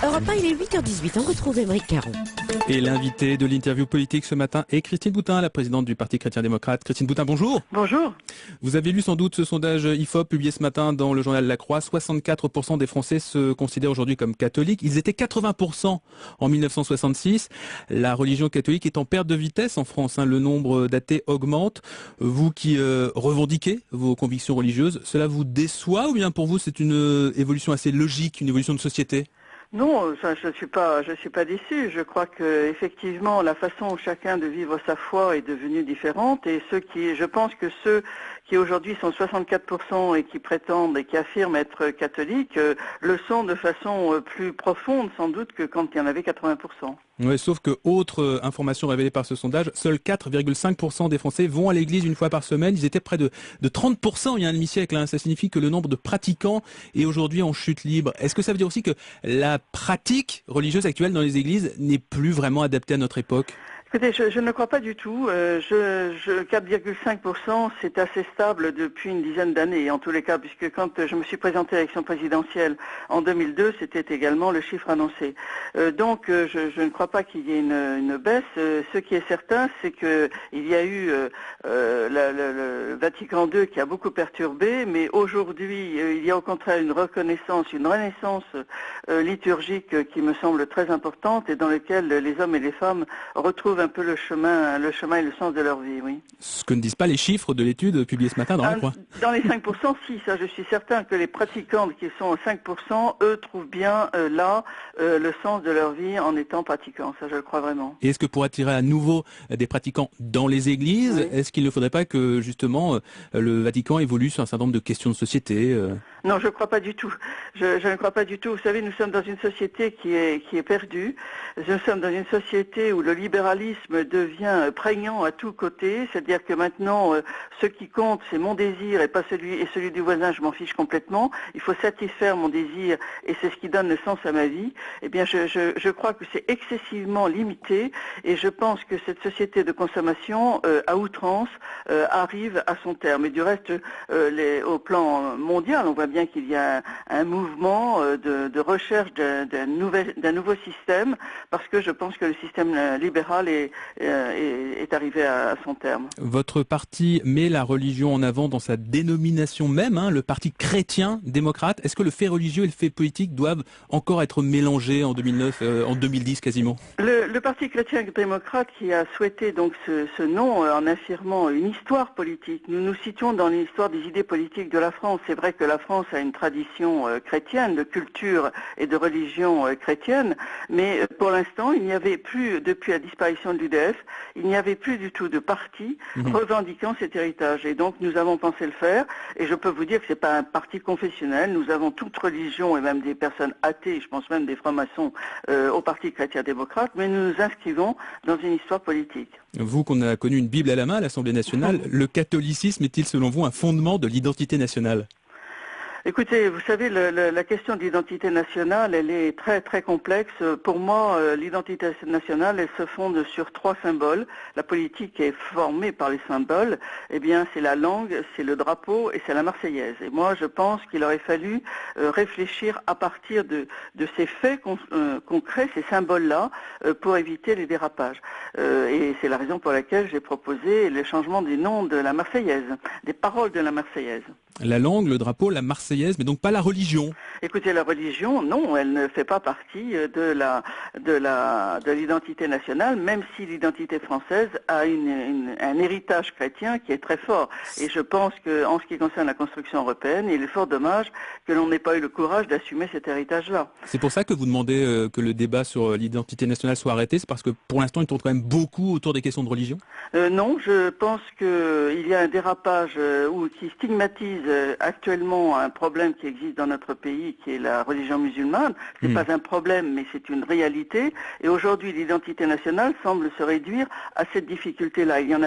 Europe 1, il est 8h18, on retrouve Émeric Caron. Et l'invité de l'interview politique ce matin est Christine Boutin, la présidente du Parti chrétien-démocrate. Christine Boutin, bonjour. Bonjour. Vous avez lu sans doute ce sondage IFOP publié ce matin dans le journal La Croix. 64% des Français se considèrent aujourd'hui comme catholiques. Ils étaient 80% en 1966. La religion catholique est en perte de vitesse en France. Le nombre d'athées augmente. Vous qui revendiquez vos convictions religieuses, cela vous déçoit ou bien pour vous c'est une évolution assez logique, une évolution de société ? Non, ça, je suis pas déçu. Je crois que effectivement la façon où chacun de vivre sa foi est devenue différente et je pense que ceux qui aujourd'hui sont 64% et qui prétendent et qui affirment être catholiques le sont de façon plus profonde sans doute que quand il y en avait 80%. Oui, sauf que autre information révélée par ce sondage, seuls 4,5% des Français vont à l'église une fois par semaine. Ils étaient près de 30% il y a un demi-siècle. Ça signifie que le nombre de pratiquants est aujourd'hui en chute libre. Est-ce que ça veut dire aussi que la pratique religieuse actuelle dans les églises n'est plus vraiment adaptée à notre époque ? Écoutez, je ne crois pas du tout. 4,5%, c'est assez stable depuis une dizaine d'années, en tous les cas, puisque quand je me suis présenté à l'élection présidentielle en 2002, c'était également le chiffre annoncé. Donc, je ne crois pas qu'il y ait une baisse. Ce qui est certain, c'est que il y a eu le Vatican II qui a beaucoup perturbé, mais aujourd'hui, il y a au contraire une renaissance liturgique qui me semble très importante et dans laquelle les hommes et les femmes retrouvent un peu le chemin et le sens de leur vie, oui. Ce que ne disent pas les chiffres de l'étude publiée ce matin dans La Croix. Dans les 5%, si, ça je suis certain que les pratiquants qui sont aux 5%, eux trouvent bien le sens de leur vie en étant pratiquants, ça je le crois vraiment. Et est-ce que pour attirer à nouveau des pratiquants dans les églises, oui, est-ce qu'il ne faudrait pas que justement le Vatican évolue sur un certain nombre de questions de société Non, je ne crois pas du tout. Je ne crois pas du tout. Vous savez, nous sommes dans une société qui est perdue. Nous sommes dans une société où le libéralisme devient prégnant à tous côtés. C'est-à-dire que maintenant, ce qui compte, c'est mon désir et pas celui du voisin. Je m'en fiche complètement. Il faut satisfaire mon désir et c'est ce qui donne le sens à ma vie. Eh bien, je crois que c'est excessivement limité et je pense que cette société de consommation à outrance arrive à son terme. Et du reste, au plan mondial, on voit bien qu'il y a un mouvement de recherche d'un nouveau système parce que je pense que le système libéral est arrivé à son terme. Votre parti met la religion en avant dans sa dénomination même, le parti chrétien-démocrate. Est-ce que le fait religieux et le fait politique doivent encore être mélangés en 2010 quasiment ? Le parti chrétien-démocrate qui a souhaité donc ce nom en affirmant une histoire politique. Nous nous situons dans l'histoire des idées politiques de la France. C'est vrai que la France a une tradition chrétienne, de culture et de religion chrétienne, mais pour l'instant, il n'y avait plus, depuis la disparition de l'UDF, il n'y avait plus du tout de parti revendiquant cet héritage. Et donc, nous avons pensé le faire, et je peux vous dire que c'est pas un parti confessionnel. Nous avons toute religion, et même des personnes athées, je pense même des francs-maçons, au parti chrétien-démocrate, mais nous nous inscrivons dans une histoire politique. Vous, qu'on a connu une Bible à la main à l'Assemblée nationale, le catholicisme est-il selon vous un fondement de l'identité nationale ? Écoutez, vous savez, la question de l'identité nationale, elle est très très complexe. Pour moi, l'identité nationale, elle se fonde sur 3 symboles. La politique est formée par les symboles. Eh bien, c'est la langue, c'est le drapeau et c'est la Marseillaise. Et moi, je pense qu'il aurait fallu réfléchir à partir de ces faits concrets, ces symboles-là, pour éviter les dérapages. Et c'est la raison pour laquelle j'ai proposé le changement du nom de la Marseillaise, des paroles de la Marseillaise. La langue, le drapeau, la Marseillaise, mais donc pas la religion. Écoutez, la religion, non, elle ne fait pas partie de l'identité nationale, même si l'identité française a un héritage chrétien qui est très fort. Et je pense que, en ce qui concerne la construction européenne, il est fort dommage que l'on n'ait pas eu le courage d'assumer cet héritage-là. C'est pour ça que vous demandez que le débat sur l'identité nationale soit arrêté. C'est parce que pour l'instant, il tourne quand même beaucoup autour des questions de religion. Non, je pense qu'il y a un dérapage qui stigmatise actuellement un problème qui existe dans notre pays, qui est la religion musulmane. C'est pas un problème, mais c'est une réalité. Et aujourd'hui, l'identité nationale semble se réduire à cette difficulté-là. Il y en a